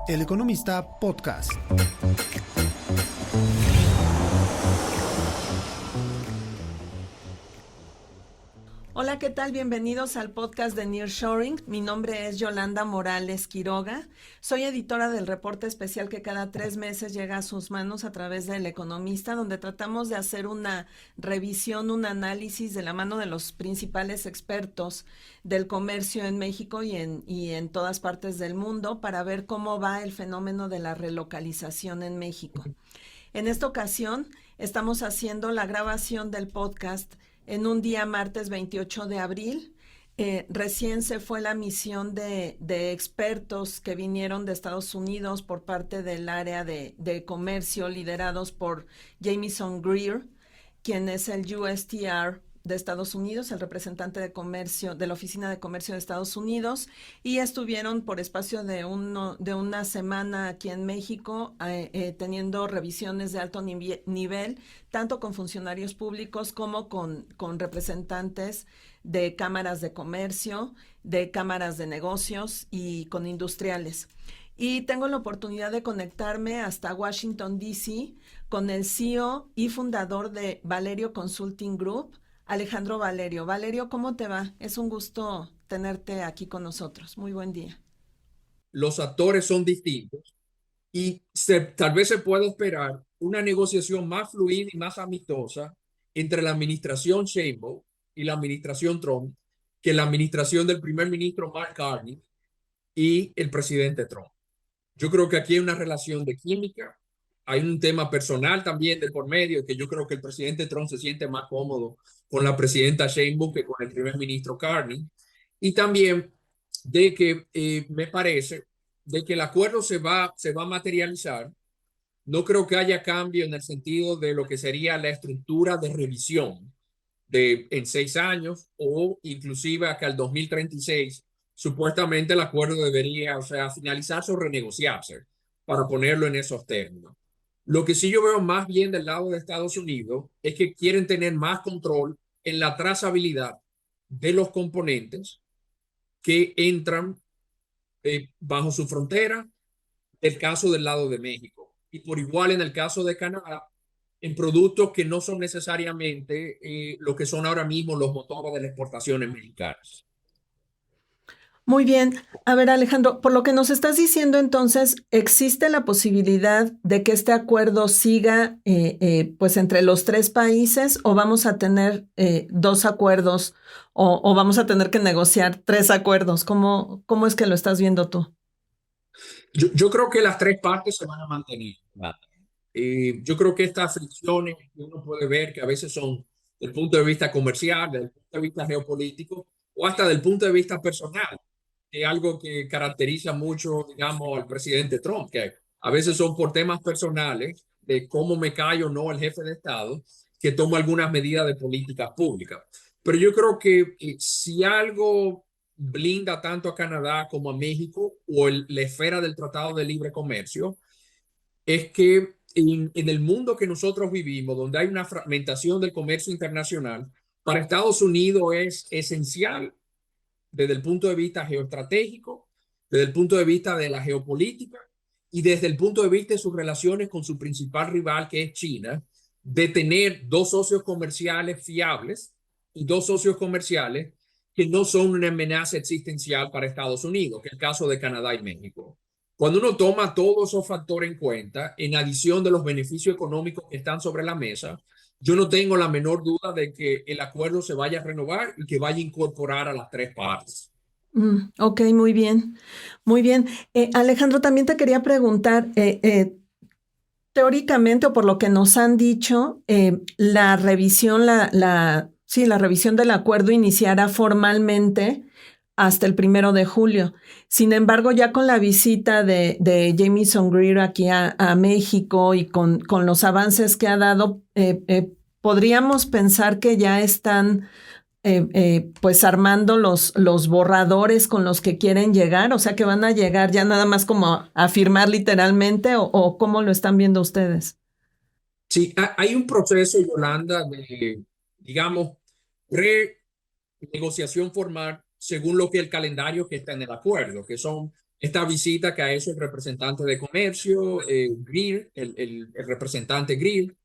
El Economista Podcast. Hola, ¿qué tal? Bienvenidos al podcast de Nearshoring. Mi nombre es Yolanda Morales Quiroga. Soy editora del reporte especial que cada 3 meses llega a sus manos a través del Economista, donde tratamos de hacer una revisión, un análisis de la mano de los principales expertos del comercio en México y en todas partes del mundo para ver cómo va el fenómeno de la relocalización en México. En esta ocasión estamos haciendo la grabación del podcast en un día martes 28 de abril. Recién se fue la misión de expertos que vinieron de Estados Unidos por parte del área de comercio liderados por Jamieson Greer, quien es el USTR de Estados Unidos, el representante de comercio de la Oficina de Comercio de Estados Unidos, y estuvieron por espacio de una semana aquí en México teniendo revisiones de alto nivel, tanto con funcionarios públicos como con representantes de cámaras de comercio, de cámaras de negocios y con industriales. Y tengo la oportunidad de conectarme hasta Washington, D.C. con el CEO y fundador de Valerio Consulting Group, Alejandro Valerio. Valerio, ¿cómo te va? Es un gusto tenerte aquí con nosotros. Muy buen día. Los actores son distintos y tal vez se pueda esperar una negociación más fluida y más amistosa entre la administración Sheinbaum y la administración Trump que la administración del primer ministro Mark Carney y el presidente Trump. Yo creo que aquí hay una relación de química, hay un tema personal también de por medio, que yo creo que el presidente Trump se siente más cómodo con la presidenta Sheinbaum que con el primer ministro Carney, y también de que me parece de que el acuerdo se va a materializar. No creo que haya cambio en el sentido de lo que sería la estructura de revisión en 6 años o inclusive hasta el 2036. Supuestamente el acuerdo debería, finalizarse o renegociarse para ponerlo en esos términos. Lo que sí yo veo más bien del lado de Estados Unidos es que quieren tener más control en la trazabilidad de los componentes que entran bajo su frontera, el caso del lado de México, y por igual en el caso de Canadá, en productos que no son necesariamente lo que son ahora mismo los motores de las exportaciones mexicanas. Muy bien. A ver, Alejandro, por lo que nos estás diciendo entonces, ¿existe la posibilidad de que este acuerdo siga pues entre los 3 países o vamos a tener 2 acuerdos o vamos a tener que negociar 3 acuerdos? ¿Cómo es que lo estás viendo tú? Yo creo que las tres partes se van a mantener. Yo creo que estas fricciones que uno puede ver que a veces son del punto de vista comercial, del punto de vista geopolítico o hasta del punto de vista personal, que es algo que caracteriza mucho, digamos, al presidente Trump, que a veces son por temas personales de cómo me cae o no el jefe de Estado, que toma algunas medidas de políticas públicas. Pero yo creo que si algo blinda tanto a Canadá como a México o la esfera del Tratado de Libre Comercio, es que en el mundo que nosotros vivimos, donde hay una fragmentación del comercio internacional, para Estados Unidos es esencial desde el punto de vista geoestratégico, desde el punto de vista de la geopolítica y desde el punto de vista de sus relaciones con su principal rival, que es China, de tener dos socios comerciales fiables y dos socios comerciales que no son una amenaza existencial para Estados Unidos, que es el caso de Canadá y México. Cuando uno toma todos esos factores en cuenta, en adición de los beneficios económicos que están sobre la mesa, yo no tengo la menor duda de que el acuerdo se vaya a renovar y que vaya a incorporar a las tres partes. Ok, muy bien, muy bien. Alejandro, también te quería preguntar, teóricamente o por lo que nos han dicho, la revisión, sí, la revisión del acuerdo iniciará formalmente hasta el 1 de julio. Sin embargo, ya con la visita de Jamieson Greer aquí a México y con los avances que ha dado, podríamos pensar que ya están pues armando los borradores con los que quieren llegar, o sea que van a llegar ya nada más como a firmar literalmente o cómo lo están viendo ustedes. Sí, hay un proceso, Yolanda, de, digamos, renegociación formal según lo que el calendario que está en el acuerdo, que son esta visita que ha hecho el representante de comercio, Greer, el representante Greer,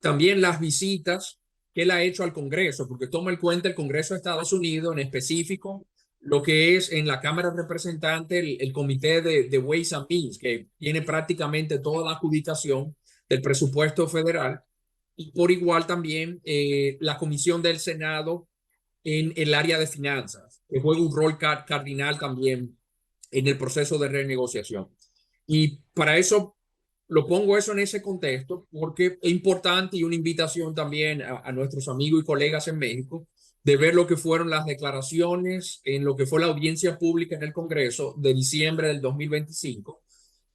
también las visitas que él ha hecho al Congreso, porque toma en cuenta el Congreso de Estados Unidos, en específico lo que es en la Cámara de Representantes el Comité de Ways and Means, que tiene prácticamente toda la adjudicación del presupuesto federal, y por igual también la Comisión del Senado en el área de finanzas, que juega un rol cardinal también en el proceso de renegociación. Y para eso lo pongo eso en ese contexto porque es importante y una invitación también a nuestros amigos y colegas en México de ver lo que fueron las declaraciones en lo que fue la audiencia pública en el Congreso de diciembre del 2025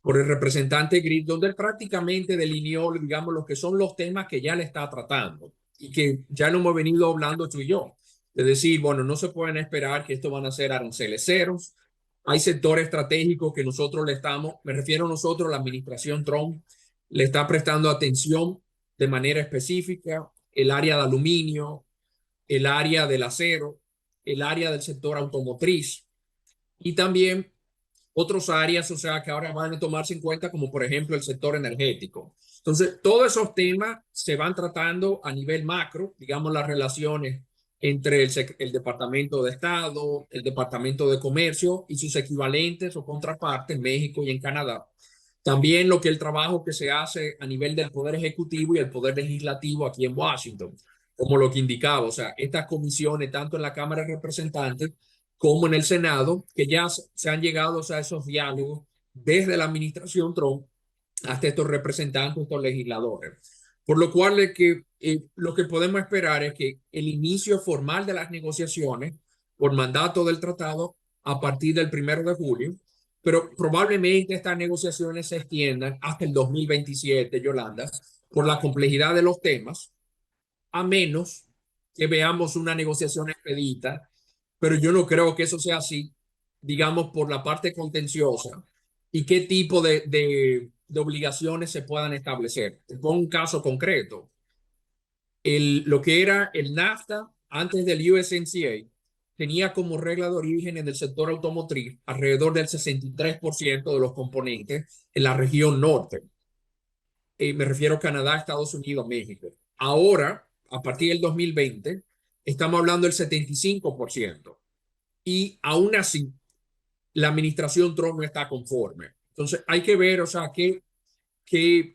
por el representante Green, donde él prácticamente delineó, digamos, lo que son los temas que ya le está tratando y que ya lo hemos venido hablando tú y yo. Es decir, bueno, no se pueden esperar que esto van a ser aranceles ceros. Hay sectores estratégicos que nosotros le estamos, me refiero a nosotros, la administración Trump le está prestando atención de manera específica, el área de aluminio, el área del acero, el área del sector automotriz y también otras áreas, o sea, que ahora van a tomarse en cuenta, como por ejemplo el sector energético. Entonces, todos esos temas se van tratando a nivel macro, digamos, las relaciones entre el Departamento de Estado, el Departamento de Comercio y sus equivalentes o contrapartes en México y en Canadá. También lo que el trabajo que se hace a nivel del Poder Ejecutivo y el Poder Legislativo aquí en Washington, como lo que indicaba, o sea, estas comisiones, tanto en la Cámara de Representantes como en el Senado, que ya se han llegado a esos diálogos desde la administración Trump hasta estos representantes, estos legisladores. Por lo cual lo que podemos esperar es que el inicio formal de las negociaciones por mandato del tratado a partir del 1 de julio, pero probablemente estas negociaciones se extiendan hasta el 2027, Yolanda, por la complejidad de los temas, a menos que veamos una negociación expedita, pero yo no creo que eso sea así, digamos, por la parte contenciosa y qué tipo de obligaciones se puedan establecer. Te pongo un caso concreto. Lo que era el NAFTA antes del USMCA tenía como regla de origen en el sector automotriz alrededor del 63% de los componentes en la región norte. Me refiero a Canadá, Estados Unidos, México. Ahora, a partir del 2020, estamos hablando del 75%. Y aún así, la administración Trump no está conforme. Entonces, hay que ver, o sea, qué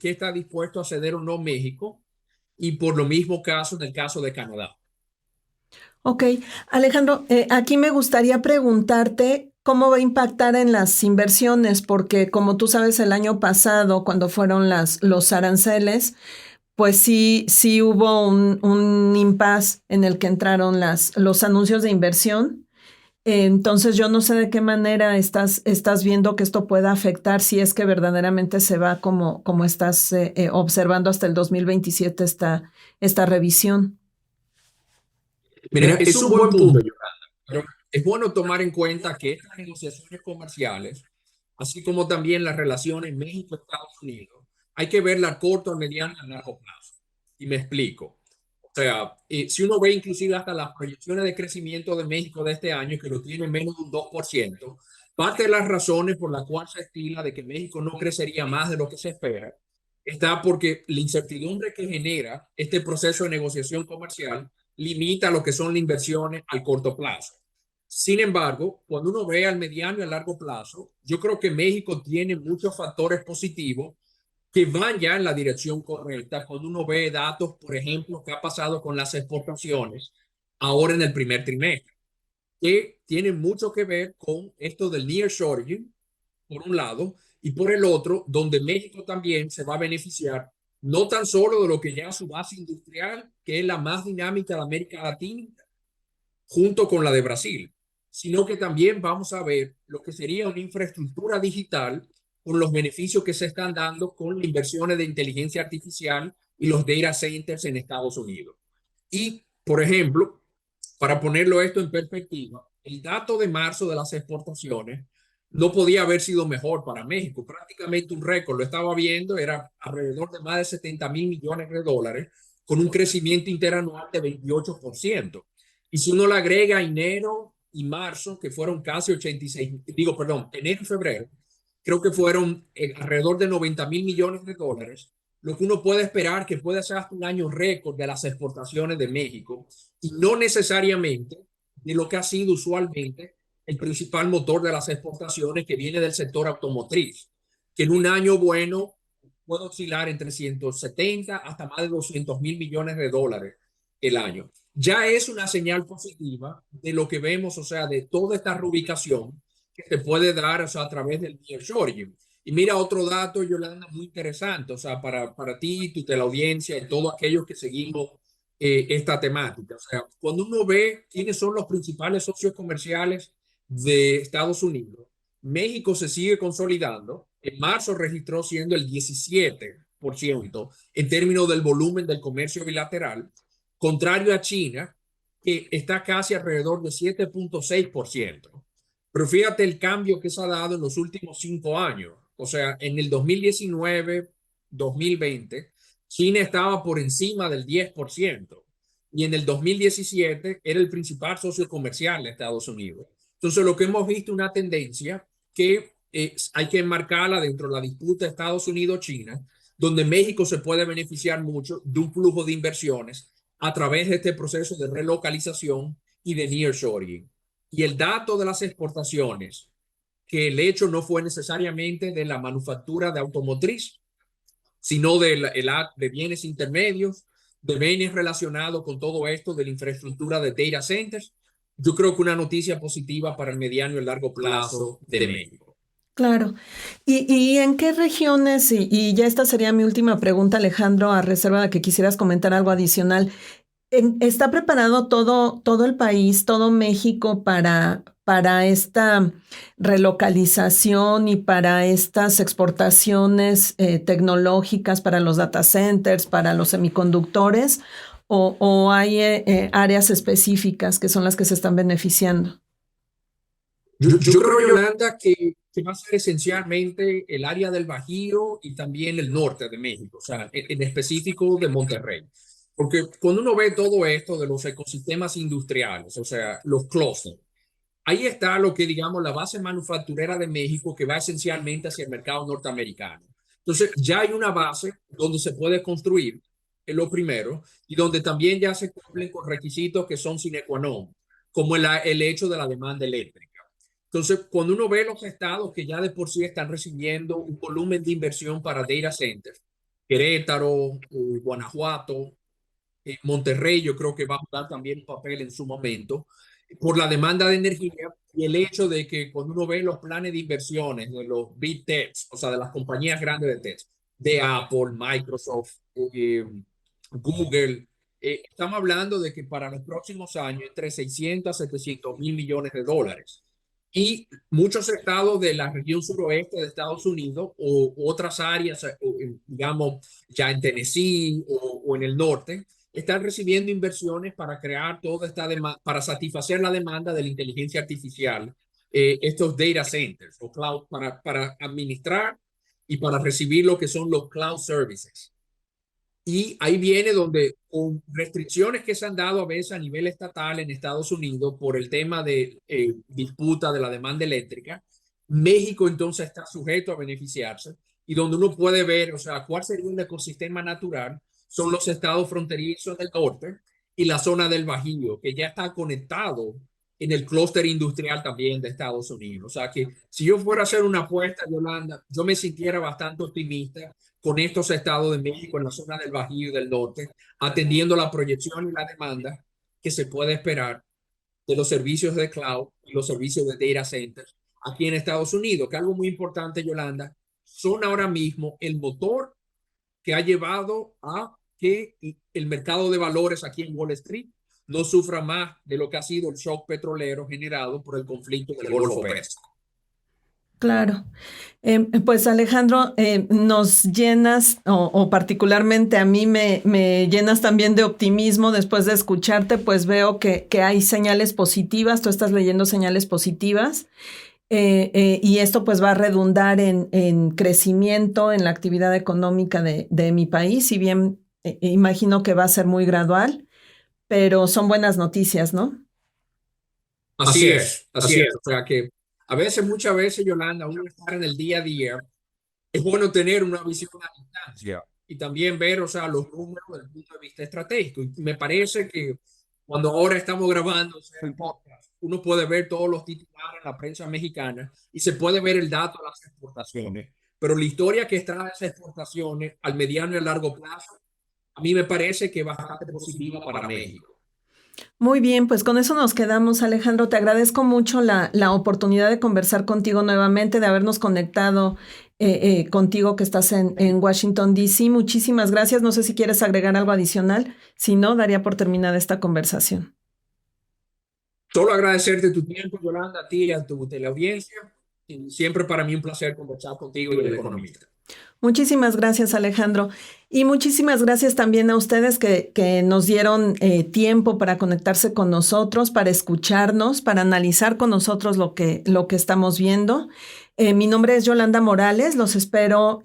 está dispuesto a ceder o no México y por lo mismo caso en el caso de Canadá. Ok, Alejandro, aquí me gustaría preguntarte cómo va a impactar en las inversiones, porque como tú sabes, el año pasado, cuando fueron los aranceles, pues sí hubo un impasse en el que entraron los anuncios de inversión. Entonces, yo no sé de qué manera estás viendo que esto pueda afectar si es que verdaderamente se va como estás observando hasta el 2027 esta revisión. Mira, es un buen punto, Yolanda, pero es bueno tomar en cuenta que estas negociaciones comerciales, así como también las relaciones México-Estados Unidos, hay que verla a corto, a mediano y a largo plazo. Y me explico. O sea, si uno ve inclusive hasta las proyecciones de crecimiento de México de este año, que lo tiene menos de un 2%, parte de las razones por las cuales se estila de que México no crecería más de lo que se espera, está porque la incertidumbre que genera este proceso de negociación comercial limita lo que son las inversiones al corto plazo. Sin embargo, cuando uno ve al mediano y al largo plazo, yo creo que México tiene muchos factores positivos que van ya en la dirección correcta. Cuando uno ve datos, por ejemplo, que ha pasado con las exportaciones ahora en el primer trimestre, que tienen mucho que ver con esto del nearshoring, por un lado, y por el otro, donde México también se va a beneficiar no tan solo de lo que ya es su base industrial, que es la más dinámica de América Latina, junto con la de Brasil, sino que también vamos a ver lo que sería una infraestructura digital con los beneficios que se están dando con las inversiones de inteligencia artificial y los data centers en Estados Unidos. Y, por ejemplo, para ponerlo esto en perspectiva, el dato de marzo de las exportaciones no podía haber sido mejor para México. Prácticamente un récord, lo estaba viendo, era alrededor de más de 70,000 millones de dólares, con un crecimiento interanual de 28%. Y si uno le agrega enero y marzo, que fueron casi 86, digo, perdón, enero y febrero, creo que fueron alrededor de 90.000 millones de dólares, lo que uno puede esperar que pueda ser hasta un año récord de las exportaciones de México y no necesariamente de lo que ha sido usualmente el principal motor de las exportaciones que viene del sector automotriz, que en un año bueno puede oscilar entre 170 hasta más de 200.000 millones de dólares el año. Ya es una señal positiva de lo que vemos, o sea, de toda esta reubicación que se puede dar, o sea, a través del nearshoring. Y mira otro dato, Yolanda, muy interesante, o sea, para ti, tu teleaudiencia y todos aquellos que seguimos esta temática. O sea, cuando uno ve quiénes son los principales socios comerciales de Estados Unidos, México se sigue consolidando. En marzo registró siendo el 17% en términos del volumen del comercio bilateral, contrario a China, que está casi alrededor de 7.6%. Pero fíjate el cambio que se ha dado en los últimos 5 años. O sea, en el 2019, 2020, China estaba por encima del 10%. Y en el 2017 era el principal socio comercial de Estados Unidos. Entonces, lo que hemos visto es una tendencia que hay que enmarcarla dentro de la disputa de Estados Unidos-China, donde México se puede beneficiar mucho de un flujo de inversiones a través de este proceso de relocalización y de nearshoring. Y el dato de las exportaciones, que el hecho no fue necesariamente de la manufactura de automotriz, sino de bienes intermedios, de bienes relacionados con todo esto, de la infraestructura de data centers. Yo creo que una noticia positiva para el mediano y el largo plazo de México. Claro. ¿Y en qué regiones? Y ya esta sería mi última pregunta, Alejandro, a reserva de que quisieras comentar algo adicional. ¿Está preparado todo el país, todo México para esta relocalización y para estas exportaciones tecnológicas para los data centers, para los semiconductores? ¿O hay áreas específicas que son las que se están beneficiando? Yo creo, Yolanda, que va a ser esencialmente el área del Bajío y también el norte de México, o sea, en específico de Monterrey. Porque cuando uno ve todo esto de los ecosistemas industriales, o sea, los clústeres, ahí está lo que digamos la base manufacturera de México que va esencialmente hacia el mercado norteamericano. Entonces, ya hay una base donde se puede construir, es lo primero, y donde también ya se cumplen con requisitos que son sine qua non, como el hecho de la demanda eléctrica. Entonces, cuando uno ve los estados que ya de por sí están recibiendo un volumen de inversión para data centers, Querétaro, Guanajuato, Monterrey, yo creo que va a jugar también un papel en su momento por la demanda de energía y el hecho de que cuando uno ve los planes de inversiones de los big techs, o sea, de las compañías grandes de tech, de Apple, Microsoft, Google, estamos hablando de que para los próximos años entre 600 a 700 mil millones de dólares. Y muchos estados de la región suroeste de Estados Unidos o otras áreas, digamos, ya en Tennessee o en el norte, están recibiendo inversiones para crear toda esta demanda, para satisfacer la demanda de la inteligencia artificial, estos data centers o cloud para administrar y para recibir lo que son los cloud services. Y ahí viene donde con restricciones que se han dado a veces a nivel estatal en Estados Unidos por el tema de disputa de la demanda eléctrica, México entonces está sujeto a beneficiarse y donde uno puede ver, o sea, cuál sería un ecosistema natural son los estados fronterizos del norte y la zona del Bajío, que ya está conectado en el clúster industrial también de Estados Unidos. O sea que si yo fuera a hacer una apuesta, Yolanda, yo me sintiera bastante optimista con estos estados de México en la zona del Bajío y del norte, atendiendo la proyección y la demanda que se puede esperar de los servicios de cloud y los servicios de data centers aquí en Estados Unidos, que algo muy importante, Yolanda, son ahora mismo el motor que ha llevado a que el mercado de valores aquí en Wall Street no sufra más de lo que ha sido el shock petrolero generado por el conflicto del Golfo Pérsico. Claro. Pues Alejandro, nos llenas, o particularmente a mí me llenas también de optimismo después de escucharte, pues veo que hay señales positivas, tú estás leyendo señales positivas. Y esto pues va a redundar en crecimiento en la actividad económica de mi país, si bien imagino que va a ser muy gradual, pero son buenas noticias, ¿no? Así es, así es. O sea que muchas veces, Yolanda, uno estar en el día a día, es bueno tener una visión a distancia y también ver, o sea, los números desde el punto de vista estratégico. Y me parece que cuando ahora estamos grabando el podcast, uno puede ver todos los titulares en la prensa mexicana y se puede ver el dato de las exportaciones. Pero la historia que trae esas exportaciones al mediano y a largo plazo, a mí me parece que es bastante positiva para México. Muy bien, pues con eso nos quedamos, Alejandro. Te agradezco mucho la oportunidad de conversar contigo nuevamente, de habernos conectado contigo que estás en Washington, D.C. Muchísimas gracias. No sé si quieres agregar algo adicional. Si no, daría por terminada esta conversación. Solo agradecerte tu tiempo, Yolanda, a ti y a tu teleaudiencia. Y siempre para mí un placer conversar contigo y el economista. Muchísimas gracias, Alejandro. Y muchísimas gracias también a ustedes que nos dieron tiempo para conectarse con nosotros, para escucharnos, para analizar con nosotros lo que estamos viendo. Mi nombre es Yolanda Morales. Los espero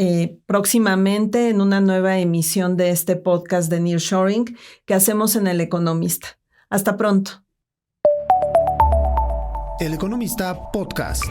próximamente en una nueva emisión de este podcast de Nearshoring que hacemos en El Economista. Hasta pronto. El Economista Podcast.